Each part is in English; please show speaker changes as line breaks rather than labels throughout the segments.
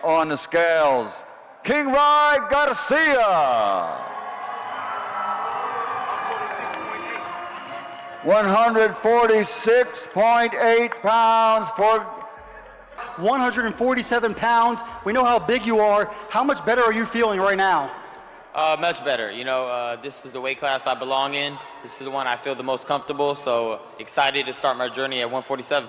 On the scales, King Rye Garcia. 146.8 pounds for
147 pounds. We know how big you are. How much better are you feeling right now?
Much better. You know, this is the weight class I belong in. This is the one I feel the most comfortable, so excited to start my journey at 147.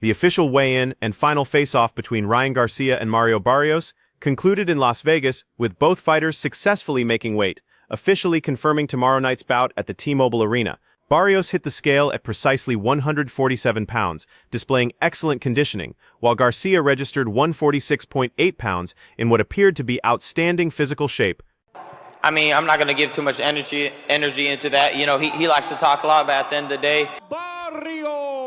The official weigh-in and final face-off between Ryan Garcia and Mario Barrios concluded in Las Vegas, with both fighters successfully making weight, officially confirming tomorrow night's bout at the T-Mobile Arena. Barrios hit the scale at precisely 147 pounds, displaying excellent conditioning, while Garcia registered 146.8 pounds in what appeared to be outstanding physical shape.
I mean, I'm not going to give too much energy into that. You know, he likes to talk a lot, but at the end of the day...
Barrios!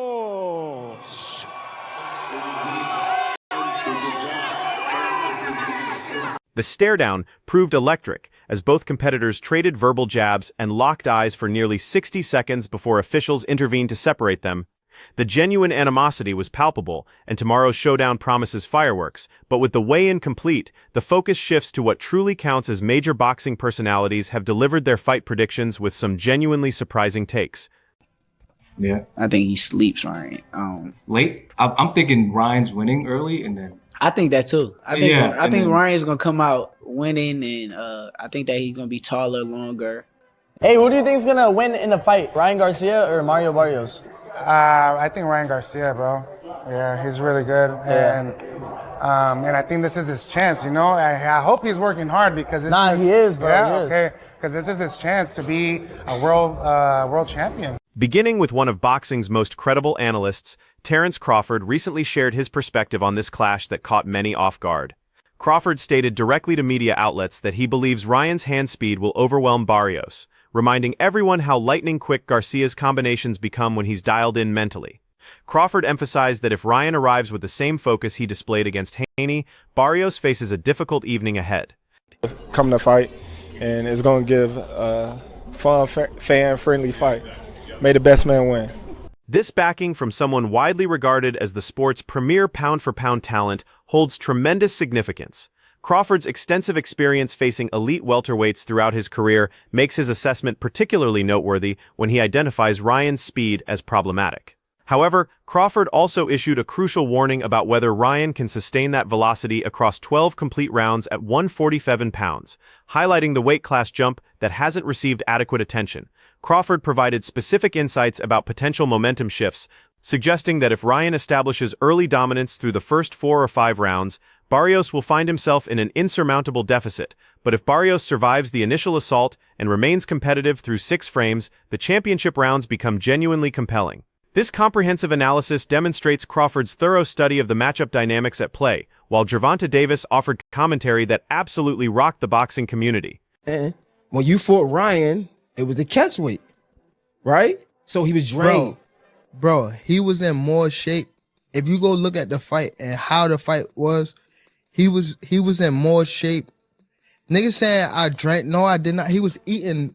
The stare-down proved electric, as both competitors traded verbal jabs and locked eyes for nearly 60 seconds before officials intervened to separate them. The genuine animosity was palpable, and tomorrow's showdown promises fireworks, but with the weigh-in complete, the focus shifts to what truly counts as major boxing personalities have delivered their fight predictions with some genuinely surprising takes.
Yeah.
I think he sleeps, Ryan.
Late? I'm thinking Ryan's winning early, and then...
I think that too. I think Ryan's going to come out winning, and I think that he's going to be taller, longer.
Hey, who do you think is going to win in the fight, Ryan Garcia or Mario Barrios?
I think Ryan Garcia, bro. Yeah, he's really good, and I think this is his chance. You know, I hope he's working hard because
he is, bro.
Yeah,
he is.
Okay, because this is his chance to be a world champion.
Beginning with one of boxing's most credible analysts, Terence Crawford recently shared his perspective on this clash that caught many off guard. Crawford stated directly to media outlets that he believes Ryan's hand speed will overwhelm Barrios, reminding everyone how lightning-quick Garcia's combinations become when he's dialed in mentally. Crawford emphasized that if Ryan arrives with the same focus he displayed against Haney, Barrios faces a difficult evening ahead.
Come to fight, and it's going to give a fun, fan-friendly fight. May the best man win.
This backing from someone widely regarded as the sport's premier pound-for-pound talent holds tremendous significance. Crawford's extensive experience facing elite welterweights throughout his career makes his assessment particularly noteworthy when he identifies Ryan's speed as problematic. However, Crawford also issued a crucial warning about whether Ryan can sustain that velocity across 12 complete rounds at 147 pounds, highlighting the weight class jump that hasn't received adequate attention. Crawford provided specific insights about potential momentum shifts, suggesting that if Ryan establishes early dominance through the first 4 or 5 rounds, Barrios will find himself in an insurmountable deficit, but if Barrios survives the initial assault and remains competitive through 6 frames, the championship rounds become genuinely compelling. This comprehensive analysis demonstrates Crawford's thorough study of the matchup dynamics at play, while Gervonta Davis offered commentary that absolutely rocked the boxing community.
And when you fought Ryan, it was the catch weight, right? So he was drained.
Bro, he was in more shape. If you go look at the fight and how the fight was, he was in more shape. Niggas saying I drank. No, I did not. He was eating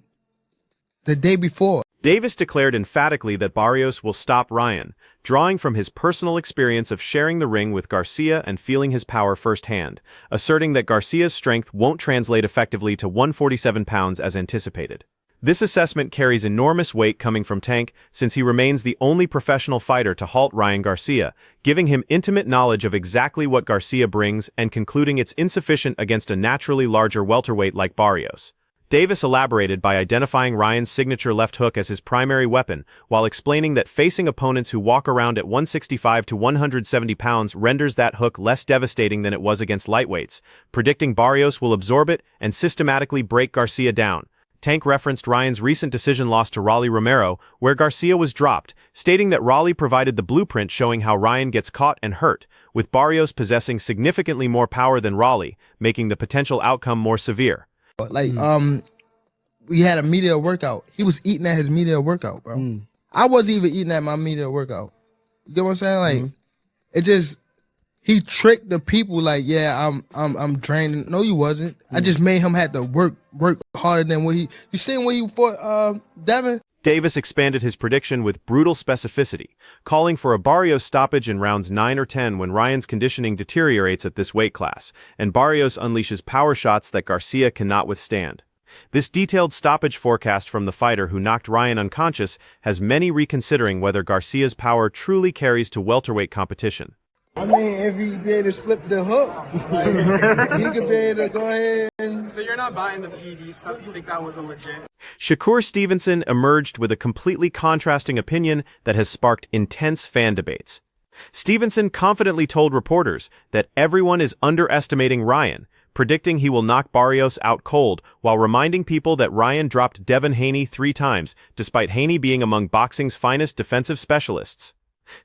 the day before.
Davis declared emphatically that Barrios will stop Ryan, drawing from his personal experience of sharing the ring with Garcia and feeling his power firsthand, asserting that Garcia's strength won't translate effectively to 147 pounds as anticipated. This assessment carries enormous weight coming from Tank, since he remains the only professional fighter to halt Ryan Garcia, giving him intimate knowledge of exactly what Garcia brings and concluding it's insufficient against a naturally larger welterweight like Barrios. Davis elaborated by identifying Ryan's signature left hook as his primary weapon, while explaining that facing opponents who walk around at 165 to 170 pounds renders that hook less devastating than it was against lightweights, predicting Barrios will absorb it and systematically break Garcia down. Tank referenced Ryan's recent decision loss to Rolly Romero, where Garcia was dropped, stating that Rolly provided the blueprint showing how Ryan gets caught and hurt, with Barrios possessing significantly more power than Rolly, making the potential outcome more severe.
Like, we had a media workout. He was eating at his media workout, bro. I wasn't even eating at my media workout. You get what I'm saying? Like, it just, he tricked the people like, yeah, I'm drained. No, you wasn't. I just made him have to work harder than what you seen when he fought Devin?
Davis expanded his prediction with brutal specificity, calling for a Barrios stoppage in rounds 9 or 10 when Ryan's conditioning deteriorates at this weight class, and Barrios unleashes power shots that Garcia cannot withstand. This detailed stoppage forecast from the fighter who knocked Ryan unconscious has many reconsidering whether Garcia's power truly carries to welterweight competition.
I mean, if he be able to slip the hook, he could be able to go ahead and...
So you're not buying the PED stuff? You think that was a legit?
Shakur Stevenson emerged with a completely contrasting opinion that has sparked intense fan debates. Stevenson confidently told reporters that everyone is underestimating Ryan, predicting he will knock Barrios out cold, while reminding people that Ryan dropped Devin Haney 3 times, despite Haney being among boxing's finest defensive specialists.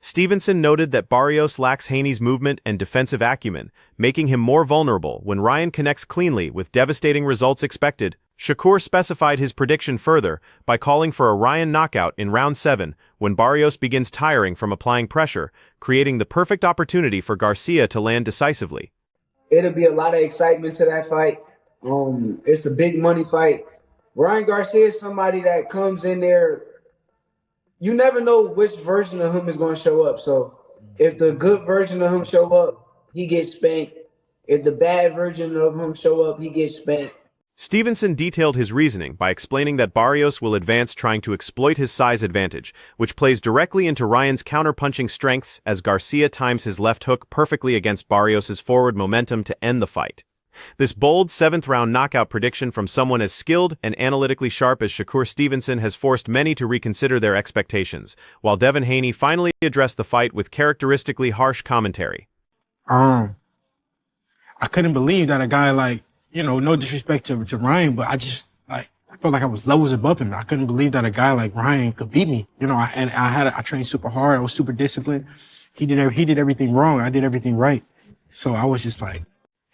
Stevenson noted that Barrios lacks Haney's movement and defensive acumen, making him more vulnerable when Ryan connects cleanly with devastating results expected. Shakur specified his prediction further by calling for a Ryan knockout in round 7 when Barrios begins tiring from applying pressure, creating the perfect opportunity for Garcia to land decisively.
It'll be a lot of excitement to that fight. It's a big money fight. Ryan Garcia is somebody that comes in there. You never know which version of him is going to show up. So if the good version of him show up, he gets spanked. If the bad version of him show up, he gets spanked.
Stevenson detailed his reasoning by explaining that Barrios will advance trying to exploit his size advantage, which plays directly into Ryan's counterpunching strengths as Garcia times his left hook perfectly against Barrios' forward momentum to end the fight. This bold 7th-round knockout prediction from someone as skilled and analytically sharp as Shakur Stevenson has forced many to reconsider their expectations, while Devin Haney finally addressed the fight with characteristically harsh commentary.
I couldn't believe that a guy like, no disrespect to Ryan, but I felt like I was levels above him. I couldn't believe that a guy like Ryan could beat me. I trained super hard. I was super disciplined. He did everything wrong. I did everything right. So I was just like.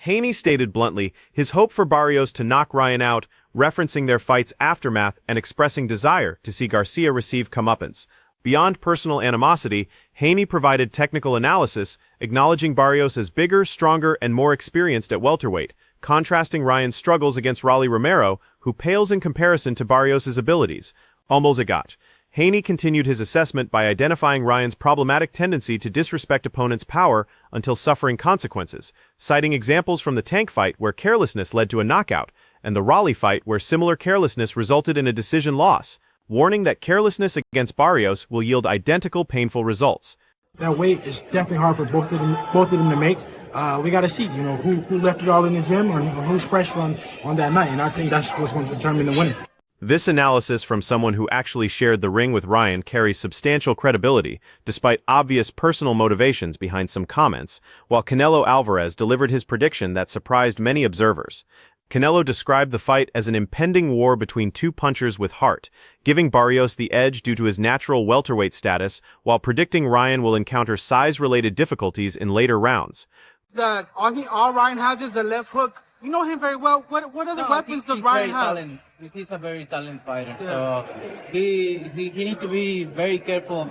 Haney stated bluntly his hope for Barrios to knock Ryan out, referencing their fight's aftermath and expressing desire to see Garcia receive comeuppance. Beyond personal animosity, Haney provided technical analysis, acknowledging Barrios as bigger, stronger, and more experienced at welterweight, contrasting Ryan's struggles against Rolly Romero, who pales in comparison to Barrios' abilities. Almozagat. Haney continued his assessment by identifying Ryan's problematic tendency to disrespect opponents' power until suffering consequences, citing examples from the Tank fight where carelessness led to a knockout, and the Rolly fight where similar carelessness resulted in a decision loss, warning that carelessness against Barrios will yield identical painful results.
That weight is definitely hard for both of them to make. We got to see, who left it all in the gym or who's fresh on that night, and I think that's what's going to determine the winner.
This analysis from someone who actually shared the ring with Ryan carries substantial credibility, despite obvious personal motivations behind some comments, while Canelo Alvarez delivered his prediction that surprised many observers. Canelo described the fight as an impending war between two punchers with heart, giving Barrios the edge due to his natural welterweight status, while predicting Ryan will encounter size-related difficulties in later rounds.
That all Ryan has is a left hook. You know him very well. What other weapons does Ryan have?
He's a very talented fighter, so he needs to be very careful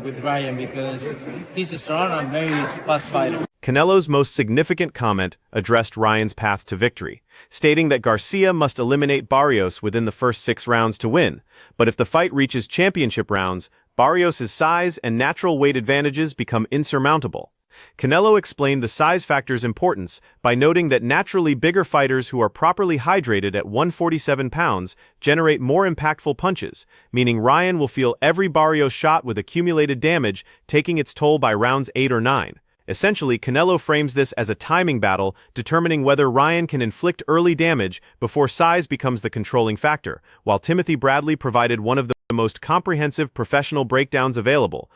with Ryan because he's a strong and very fast fighter.
Canelo's most significant comment addressed Ryan's path to victory, stating that Garcia must eliminate Barrios within the first 6 rounds to win, but if the fight reaches championship rounds, Barrios' size and natural weight advantages become insurmountable. Canelo explained the size factor's importance by noting that naturally bigger fighters who are properly hydrated at 147 pounds generate more impactful punches, meaning Ryan will feel every Barrios shot with accumulated damage, taking its toll by rounds 8 or 9. Essentially, Canelo frames this as a timing battle, determining whether Ryan can inflict early damage before size becomes the controlling factor, while Timothy Bradley provided one of the most comprehensive professional breakdowns available.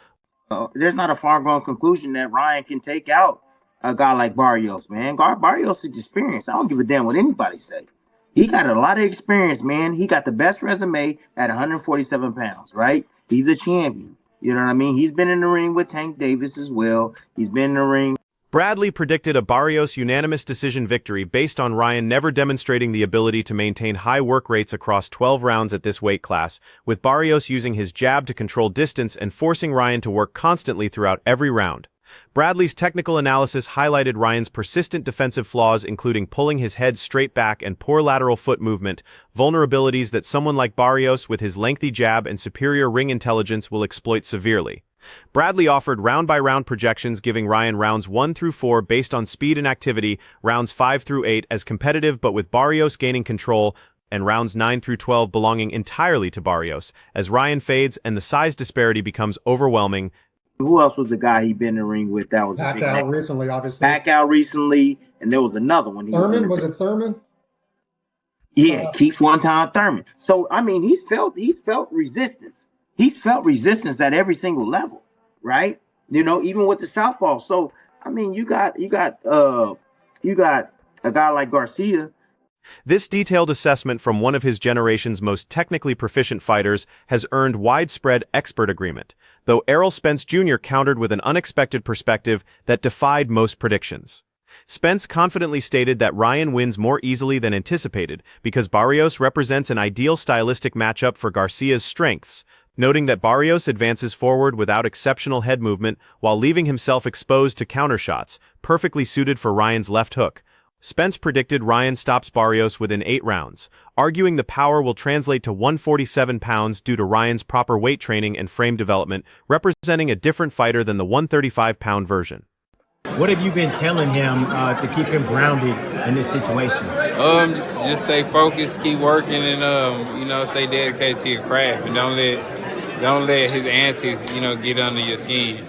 There's not a far-gone conclusion that Ryan can take out a guy like Barrios, man. Barrios is experienced. I don't give a damn what anybody say. He got a lot of experience, man. He got the best resume at 147 pounds, right? He's a champion. You know what I mean? He's been in the ring with Tank Davis as well. He's been in the ring.
Bradley predicted a Barrios unanimous decision victory based on Ryan never demonstrating the ability to maintain high work rates across 12 rounds at this weight class, with Barrios using his jab to control distance and forcing Ryan to work constantly throughout every round. Bradley's technical analysis highlighted Ryan's persistent defensive flaws, including pulling his head straight back and poor lateral foot movement, vulnerabilities that someone like Barrios with his lengthy jab and superior ring intelligence will exploit severely. Bradley offered round-by-round projections, giving Ryan rounds 1 through 4 based on speed and activity, rounds 5 through 8 as competitive but with Barrios gaining control, and rounds 9 through 12 belonging entirely to Barrios, as Ryan fades and the size disparity becomes overwhelming.
Who else was the guy he been in the ring with that was a big
Pacquiao
name?
recently, obviously.
Pacquiao recently, and there was another one.
Thurman, was it Thurman?
Yeah, Keith one-time Thurman. So I mean, he felt resistance. He felt resistance at every single level, right? You know, even with the southpaw. So I mean, you got a guy like Garcia.
This detailed assessment from one of his generation's most technically proficient fighters has earned widespread expert agreement, though Errol Spence Jr. countered with an unexpected perspective that defied most predictions. Spence confidently stated that Ryan wins more easily than anticipated because Barrios represents an ideal stylistic matchup for Garcia's strengths, noting that Barrios advances forward without exceptional head movement while leaving himself exposed to countershots, perfectly suited for Ryan's left hook. Spence predicted Ryan stops Barrios within 8 rounds, arguing the power will translate to 147 pounds due to Ryan's proper weight training and frame development, representing a different fighter than the 135-pound version.
What have you been telling him to keep him grounded in this situation?
Just stay focused, keep working, and stay dedicated to your craft, and don't let his antics, get under your skin.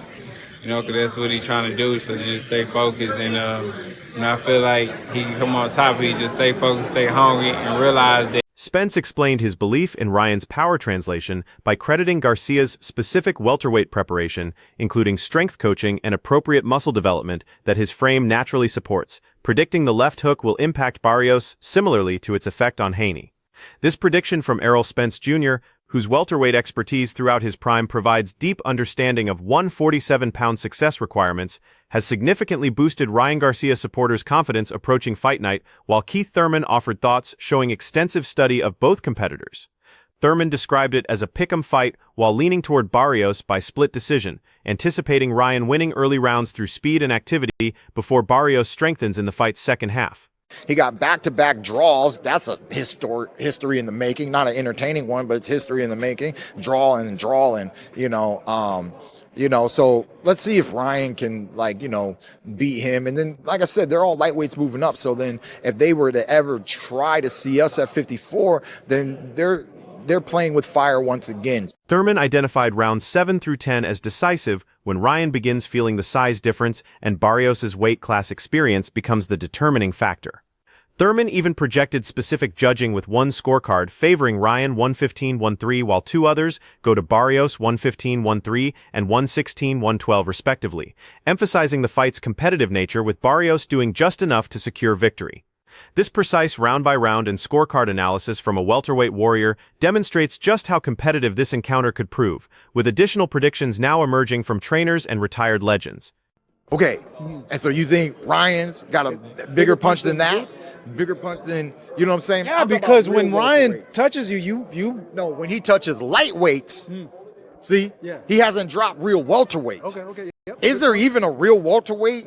Because that's what he's trying to do. So just stay focused, and I feel like he can come on top of it. Just stay focused, stay hungry, and realize that.
Spence explained his belief in Ryan's power translation by crediting Garcia's specific welterweight preparation, including strength coaching and appropriate muscle development that his frame naturally supports, predicting the left hook will impact Barrios similarly to its effect on Haney. This prediction from Errol Spence Jr., whose welterweight expertise throughout his prime provides deep understanding of 147-pound success requirements, has significantly boosted Ryan Garcia supporters' confidence approaching fight night, while Keith Thurman offered thoughts showing extensive study of both competitors. Thurman described it as a pick'em fight while leaning toward Barrios by split decision, anticipating Ryan winning early rounds through speed and activity before Barrios strengthens in the fight's second half.
He got back-to-back draws. That's a history in the making, not an entertaining one, but it's history in the making. Draw and, so let's see if Ryan can, beat him. And then, like I said, they're all lightweights moving up. So then if they were to ever try to see us at 54, then they're playing with fire once again.
Thurman identified rounds 7 through 10 as decisive when Ryan begins feeling the size difference and Barrios' weight class experience becomes the determining factor. Thurman even projected specific judging with one scorecard favoring Ryan 115-1-3 while 2 others go to Barrios 115-1-3 and 116-112 respectively, emphasizing the fight's competitive nature with Barrios doing just enough to secure victory. This precise round-by-round and scorecard analysis from a welterweight warrior demonstrates just how competitive this encounter could prove, with additional predictions now emerging from trainers and retired legends.
Okay, and so you think Ryan's got a bigger punch than that? Bigger punch than, you know what I'm saying?
Yeah, because when Ryan touches you...
No, when he touches lightweights, see, he hasn't dropped real welterweights.
Okay. Yep.
Is there even a real welterweight?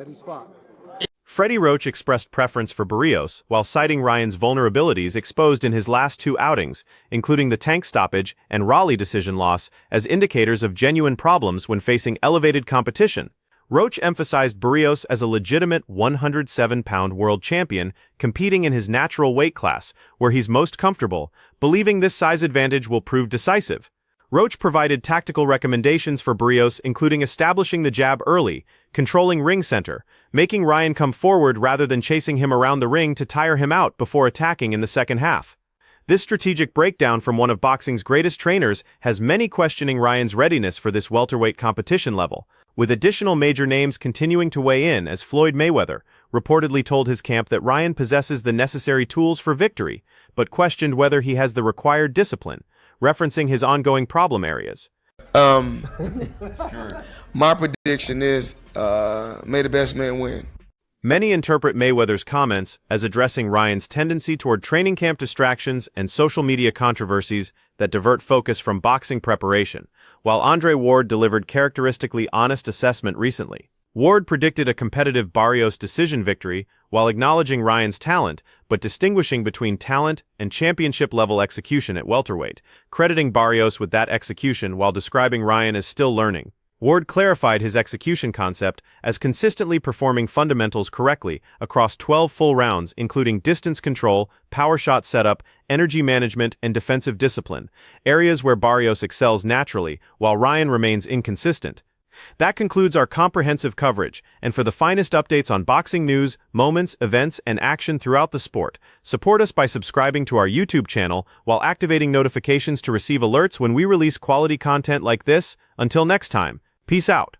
Freddie Roach expressed preference for Barrios, while citing Ryan's vulnerabilities exposed in his last 2 outings, including the tank stoppage and Raleigh decision loss, as indicators of genuine problems when facing elevated competition. Roach emphasized Barrios as a legitimate 107-pound world champion competing in his natural weight class, where he's most comfortable, believing this size advantage will prove decisive. Roach provided tactical recommendations for Barrios, including establishing the jab early, controlling ring center, making Ryan come forward rather than chasing him around the ring to tire him out before attacking in the second half. This strategic breakdown from one of boxing's greatest trainers has many questioning Ryan's readiness for this welterweight competition level, with additional major names continuing to weigh in as Floyd Mayweather reportedly told his camp that Ryan possesses the necessary tools for victory, but questioned whether he has the required discipline, referencing his ongoing problem areas.
My prediction is, may the best man win.
Many interpret Mayweather's comments as addressing Ryan's tendency toward training camp distractions and social media controversies that divert focus from boxing preparation, while Andre Ward delivered characteristically honest assessment recently. Ward predicted a competitive Barrios decision victory while acknowledging Ryan's talent, but distinguishing between talent and championship-level execution at welterweight, crediting Barrios with that execution while describing Ryan as still learning. Ward clarified his execution concept as consistently performing fundamentals correctly across 12 full rounds, including distance control, power shot setup, energy management, and defensive discipline, areas where Barrios excels naturally while Ryan remains inconsistent. That concludes our comprehensive coverage, and for the finest updates on boxing news, moments, events, and action throughout the sport, support us by subscribing to our YouTube channel while activating notifications to receive alerts when we release quality content like this. Until next time, peace out.